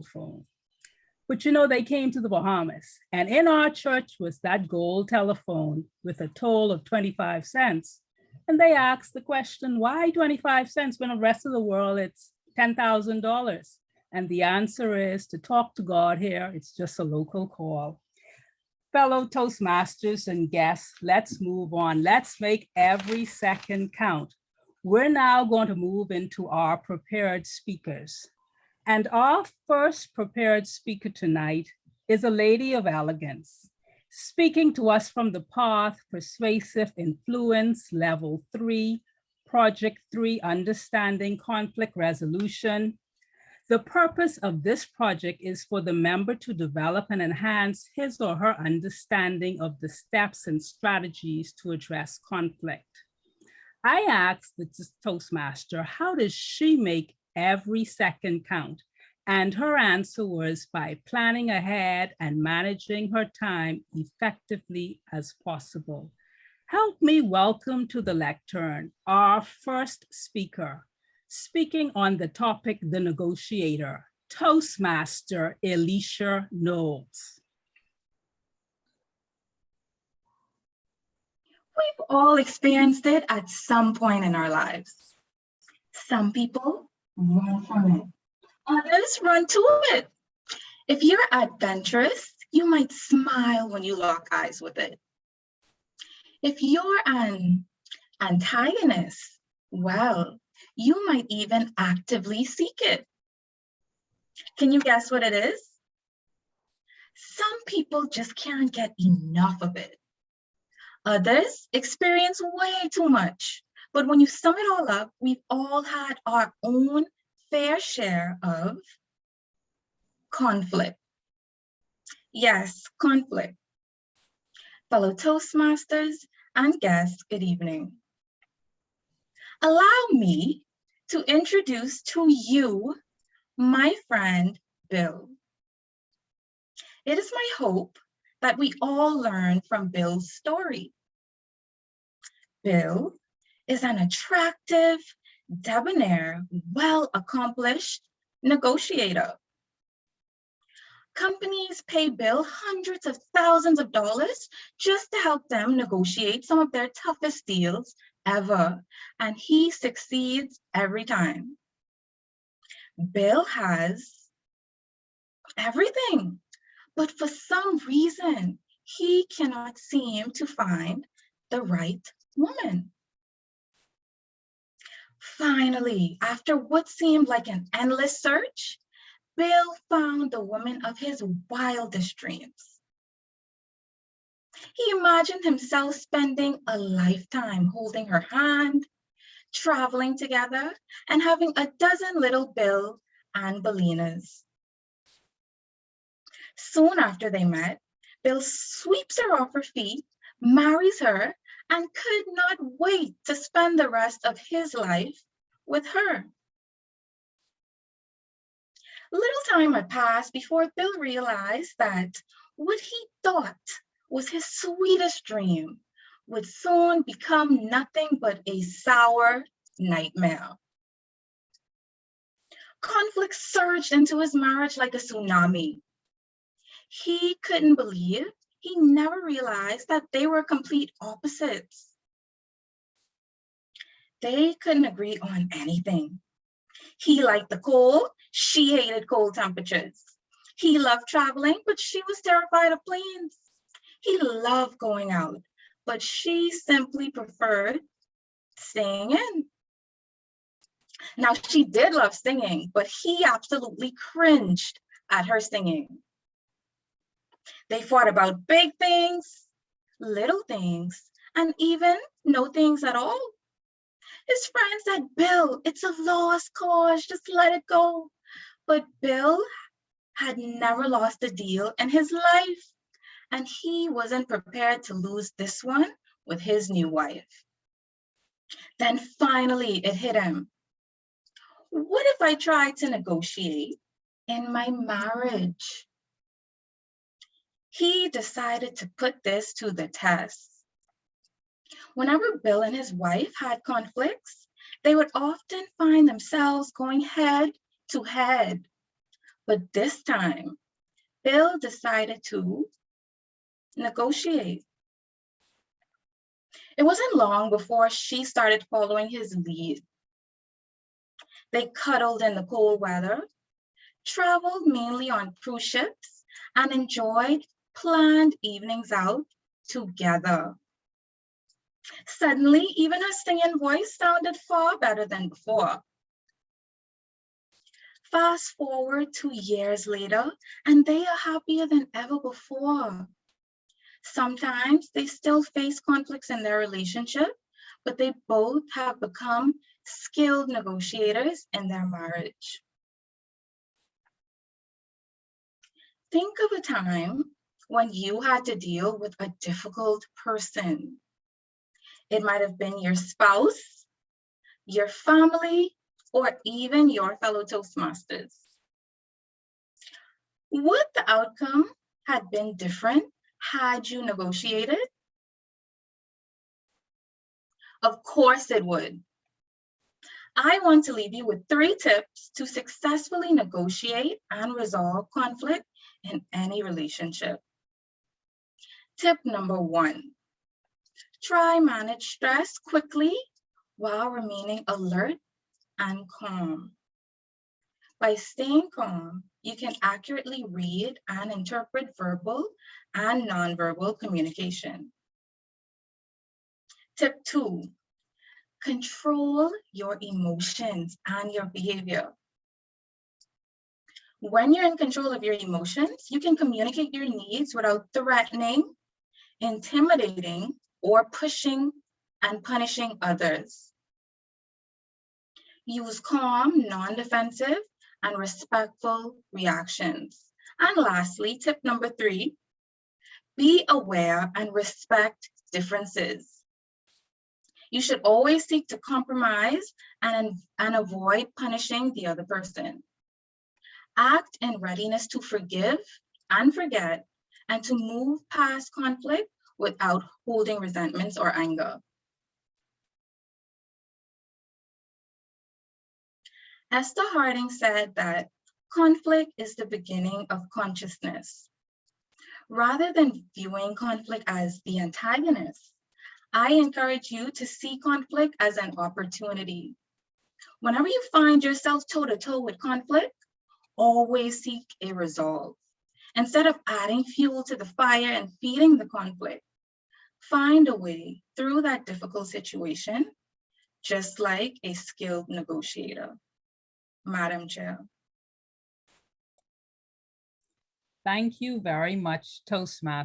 telephone. But you know, they came to the Bahamas, and in our church was that gold telephone with a toll of 25 cents. And they asked the question, why 25 cents when the rest of the world it's $10,000? And the answer is to talk to God here, it's just a local call. Fellow Toastmasters and guests, let's move on. Let's make every second count. We're now going to move into our prepared speakers. And our first prepared speaker tonight is a lady of elegance, speaking to us from the path, Persuasive Influence, Level 3, Project 3, Understanding Conflict Resolution. The purpose of this project is for the member to develop and enhance his or her understanding of the steps and strategies to address conflict. I asked the Toastmaster, how does she make every second count? And her answer was by planning ahead and managing her time effectively as possible. Help me welcome to the lectern our first speaker, speaking on the topic, The Negotiator, Toastmaster Alicia Knowles. We've all experienced it at some point in our lives. Some people run from it. Others run to it. If you're adventurous, you might smile when you lock eyes with it. If you're an antagonist, well, you might even actively seek it. Can you guess what it is? Some people just can't get enough of it. Others experience way too much. But when you sum it all up, we've all had our own fair share of conflict. Yes, conflict. Fellow Toastmasters and guests, good evening. Allow me to introduce to you my friend, Bill. It is my hope that we all learn from Bill's story. Bill is an attractive, debonair, well-accomplished negotiator. Companies pay Bill hundreds of thousands of dollars just to help them negotiate some of their toughest deals ever, and he succeeds every time. Bill has everything, but for some reason, he cannot seem to find the right woman. Finally, after what seemed like an endless search, Bill found the woman of his wildest dreams. He imagined himself spending a lifetime holding her hand, traveling together, and having a dozen little Bill and Belinas. Soon after they met, Bill sweeps her off her feet, marries her, and could not wait to spend the rest of his life with her. Little time had passed before Bill realized that what he thought was his sweetest dream would soon become nothing but a sour nightmare. Conflict surged into his marriage like a tsunami. He couldn't believe he never realized that they were complete opposites. They couldn't agree on anything. He liked the cold, she hated cold temperatures. He loved traveling, but she was terrified of planes. He loved going out, but she simply preferred staying in. Now, she did love singing, but he absolutely cringed at her singing. They fought about big things, little things, and even no things at all. His friend said, Bill, it's a lost cause, just let it go. But Bill had never lost a deal in his life, and he wasn't prepared to lose this one with his new wife. Then finally it hit him. What if I tried to negotiate in my marriage? He decided to put this to the test. Whenever Bill and his wife had conflicts, they would often find themselves going head to head. But this time, Bill decided to negotiate. It wasn't long before she started following his lead. They cuddled in the cold weather, traveled mainly on cruise ships, and enjoyed planned evenings out together. Suddenly, even her singing voice sounded far better than before. Fast forward 2 years later, and they are happier than ever before. Sometimes they still face conflicts in their relationship, but they both have become skilled negotiators in their marriage. Think of a time when you had to deal with a difficult person. It might have been your spouse, your family, or even your fellow Toastmasters. Would the outcome have been different had you negotiated? Of course it would. I want to leave you with 3 tips to successfully negotiate and resolve conflict in any relationship. Tip number 1, try manage stress quickly while remaining alert and calm. By staying calm, you can accurately read and interpret verbal and nonverbal communication. Tip 2, control your emotions and your behavior. When you're in control of your emotions, you can communicate your needs without threatening, intimidating, or pushing and punishing others. Use calm, non-defensive, and respectful reactions. And lastly, tip number 3, be aware and respect differences. You should always seek to compromise and avoid punishing the other person. Act in readiness to forgive and forget, and to move past conflict without holding resentments or anger. Esther Harding said that conflict is the beginning of consciousness. Rather than viewing conflict as the antagonist, I encourage you to see conflict as an opportunity. Whenever you find yourself toe-to-toe with conflict, always seek a resolve. Instead of adding fuel to the fire and feeding the conflict, find a way through that difficult situation, just like a skilled negotiator. Madam Chair. Thank you very much, Toastmaster.